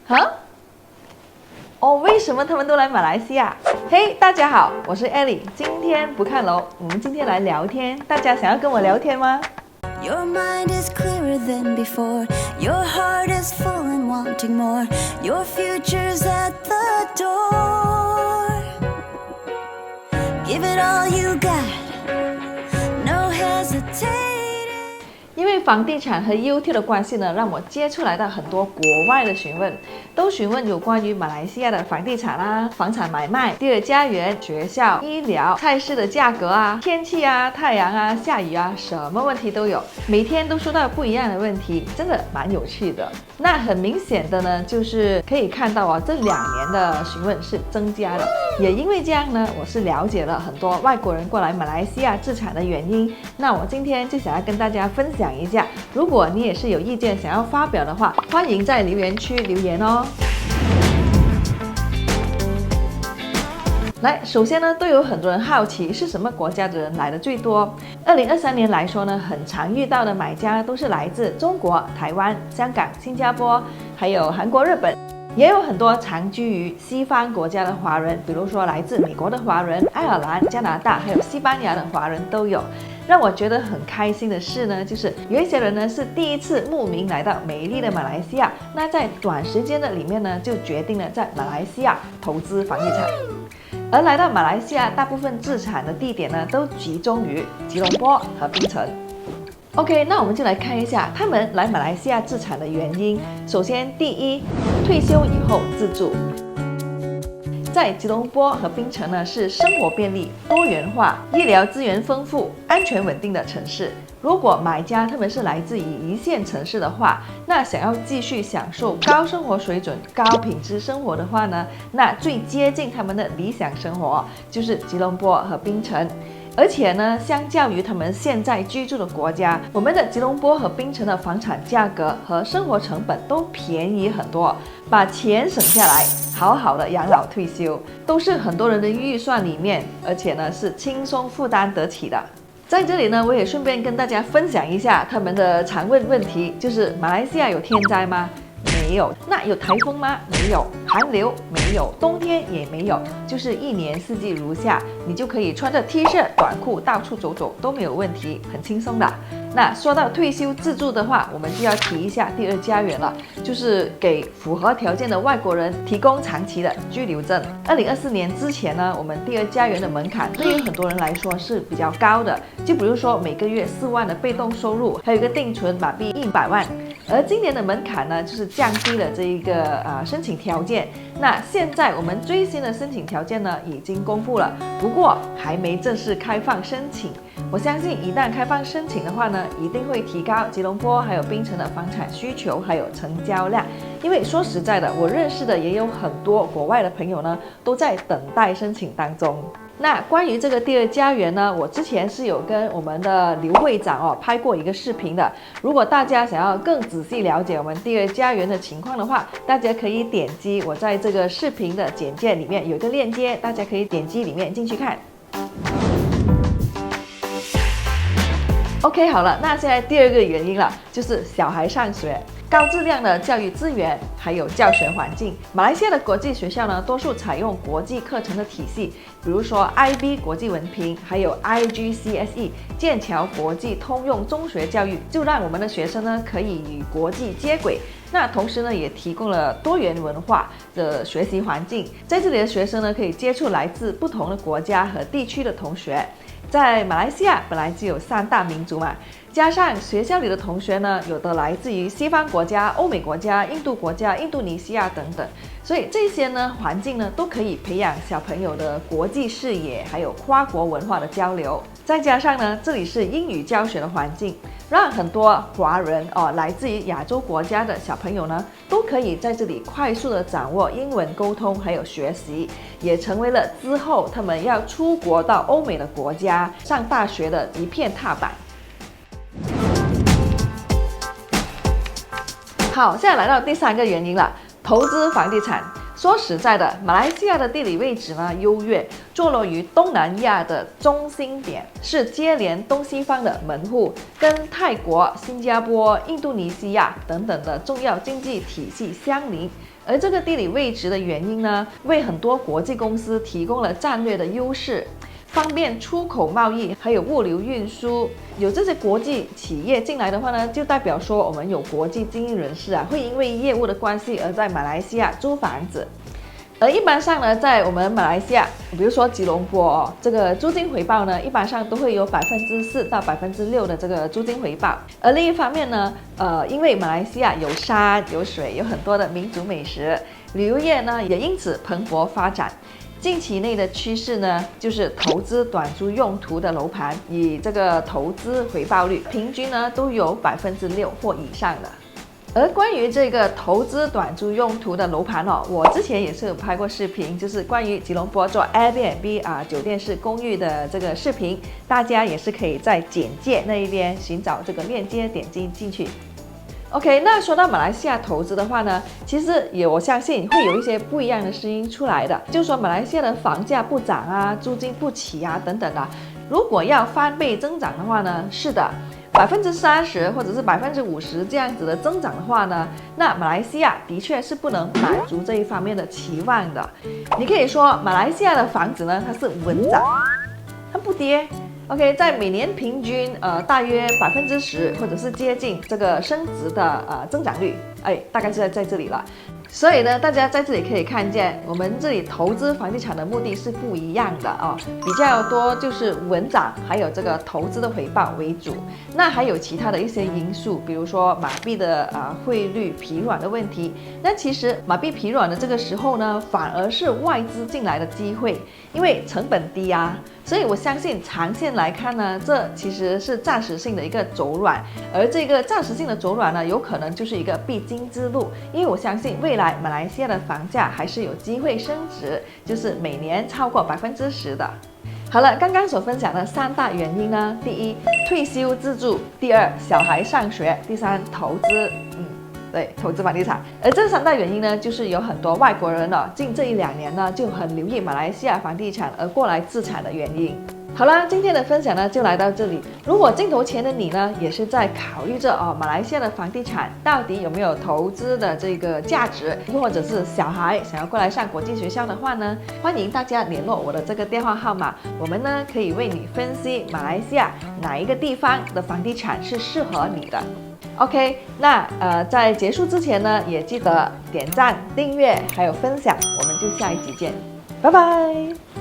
哈？哦，为什么他们都来马来西亚？嘿，大家好，我是 Ellie， 今天不看楼，我们今天来聊天。大家想要跟我聊天吗？ Your mind is clearer than before. Your heart is full and wanting more. Your future's at the door. Give it all you got. No hesitating. 因为房地产和 YouTube 的关系呢，让我接触来到很多国外的询问，都询问有关于马来西亚的房地产啊、房产买卖、第二家园、学校、医疗、菜市的价格啊、天气啊、太阳啊、下雨啊，什么问题都有，每天都收到不一样的问题，真的蛮有趣的。那很明显的呢，就是可以看到啊，这2年的询问是增加了，也因为这样呢，我是了解了很多外国人过来马来西亚置产的原因。那我今天就想要跟大家分享一下，如果你也是有意见想要发表的话，欢迎在留言区留言哦。来，首先呢，都有很多人好奇是什么国家的人来的最多。2023年来说呢，很常遇到的买家都是来自中国、台湾、香港、新加坡，还有韩国、日本。也有很多常居于西方国家的华人，比如说来自美国的华人、爱尔兰、加拿大，还有西班牙的华人都有。让我觉得很开心的是呢，就是有一些人呢是第一次慕名来到美丽的马来西亚，那在短时间的里面呢，就决定了在马来西亚投资房地产。而来到马来西亚，大部分置产的地点呢，都集中于吉隆坡和槟城。OK， 那我们就来看一下他们来马来西亚置产的原因。首先，第一，退休以后自住。在吉隆坡和槟城呢，是生活便利、多元化、医疗资源丰富、安全稳定的城市。如果买家他们是来自于一线城市的话，那想要继续享受高生活水准、高品质生活的话呢，那最接近他们的理想生活就是吉隆坡和槟城。而且呢，相较于他们现在居住的国家，我们的吉隆坡和槟城的房产价格和生活成本都便宜很多，把钱省下来，好好的养老退休，都是很多人的预算里面，而且呢是轻松负担得起的。在这里呢，我也顺便跟大家分享一下他们的常问题，就是马来西亚有天灾吗？没有。那有台风吗？没有。寒流没有，冬天也没有，就是1年4季如夏，你就可以穿着 T 恤短裤到处走走都没有问题，很轻松的。那说到退休自住的话，我们就要提一下第二家园了，就是给符合条件的外国人提供长期的居留证。2024年之前呢，我们第二家园的门槛对于很多人来说是比较高的，就比如说每个月4万的被动收入，还有一个定存马币100万。而今年的门槛呢，就是降低了这一个申请条件。那现在我们最新的申请条件呢已经公布了，不过还没正式开放申请。我相信一旦开放申请的话呢，一定会提高吉隆坡还有槟城的房产需求还有成交量。因为说实在的，我认识的也有很多国外的朋友呢，都在等待申请当中。那关于这个第二家园呢，我之前是有跟我们的刘会长拍过一个视频的。如果大家想要更仔细了解我们第二家园的情况的话，大家可以点击我在这个视频的简介里面有一个链接，大家可以点击里面进去看。OK， 好了，那现在第二个原因了，就是小孩上学。高质量的教育资源，还有教学环境。马来西亚的国际学校呢，多数采用国际课程的体系，比如说 IB 国际文凭，还有 IGCSE 剑桥国际通用中学教育，就让我们的学生呢可以与国际接轨。那同时呢，也提供了多元文化的学习环境，在这里的学生呢可以接触来自不同的国家和地区的同学。在马来西亚本来就有3大民族嘛，加上学校里的同学呢，有的来自于西方国家、欧美国家、印度国家、印度尼西亚等等，所以这些呢环境呢都可以培养小朋友的国际视野，还有跨国文化的交流。再加上呢，这里是英语教学的环境，让很多华人来自于亚洲国家的小朋友呢，都可以在这里快速的掌握英文沟通还有学习，也成为了之后他们要出国到欧美的国家上大学的一片踏板。好，现在来到第3个原因了，投资房地产。说实在的，马来西亚的地理位置呢优越，坐落于东南亚的中心点，是接连东西方的门户，跟泰国、新加坡、印度尼西亚等等的重要经济体系相邻。而这个地理位置的原因呢，为很多国际公司提供了战略的优势，方便出口贸易，还有物流运输。有这些国际企业进来的话呢，就代表说我们有国际精英人士会因为业务的关系而在马来西亚租房子。而一般上呢，在我们马来西亚，比如说吉隆坡这个租金回报呢，一般上都会有4%到6%的这个租金回报。而另一方面呢，因为马来西亚有山有水，有很多的民族美食，旅游业呢也因此蓬勃发展。近期内的趋势呢，就是投资短租用途的楼盘，以这个投资回报率平均呢都有6%或以上的。而关于这个投资短租用途的楼盘我之前也是有拍过视频，就是关于吉隆坡做 Airbnb 酒店式公寓的这个视频，大家也是可以在简介那一边寻找这个链接，点击进去。OK， 那说到马来西亚投资的话呢，其实我相信会有一些不一样的声音出来的，就是说马来西亚的房价不涨租金不起等等如果要翻倍增长的话呢，是的。30%或者是50%这样子的增长的话呢，那马来西亚的确是不能满足这一方面的期望的。你可以说马来西亚的房子呢，它是稳涨，它不跌。OK， 在每年平均大约10%或者是接近这个升值的增长率，大概就在这里了。所以呢，大家在这里可以看见，我们这里投资房地产的目的是不一样的比较多就是稳涨，还有这个投资的回报为主。那还有其他的一些因素，比如说马币的汇率疲软的问题。那其实马币疲软的这个时候呢，反而是外资进来的机会，因为成本低所以我相信长线来看呢，这其实是暂时性的一个走软，而这个暂时性的走软呢，有可能就是一个必经之路，因为我相信未来马来西亚的房价还是有机会升值，就是每年超过10%的。好了，刚刚所分享的3大原因呢，第一，退休自住；第二，小孩上学；第三，投资。对，投资房地产。而这3大原因呢，就是有很多外国人近这1-2年呢，就很留意马来西亚房地产而过来自产的原因。好了，今天的分享呢就来到这里。如果镜头前的你呢，也是在考虑着马来西亚的房地产到底有没有投资的这个价值，又或者是小孩想要过来上国际学校的话呢，欢迎大家联络我的这个电话号码，我们呢可以为你分析马来西亚哪一个地方的房地产是适合你的。OK， 那在结束之前呢，也记得点赞、订阅还有分享，我们就下一集见，拜拜。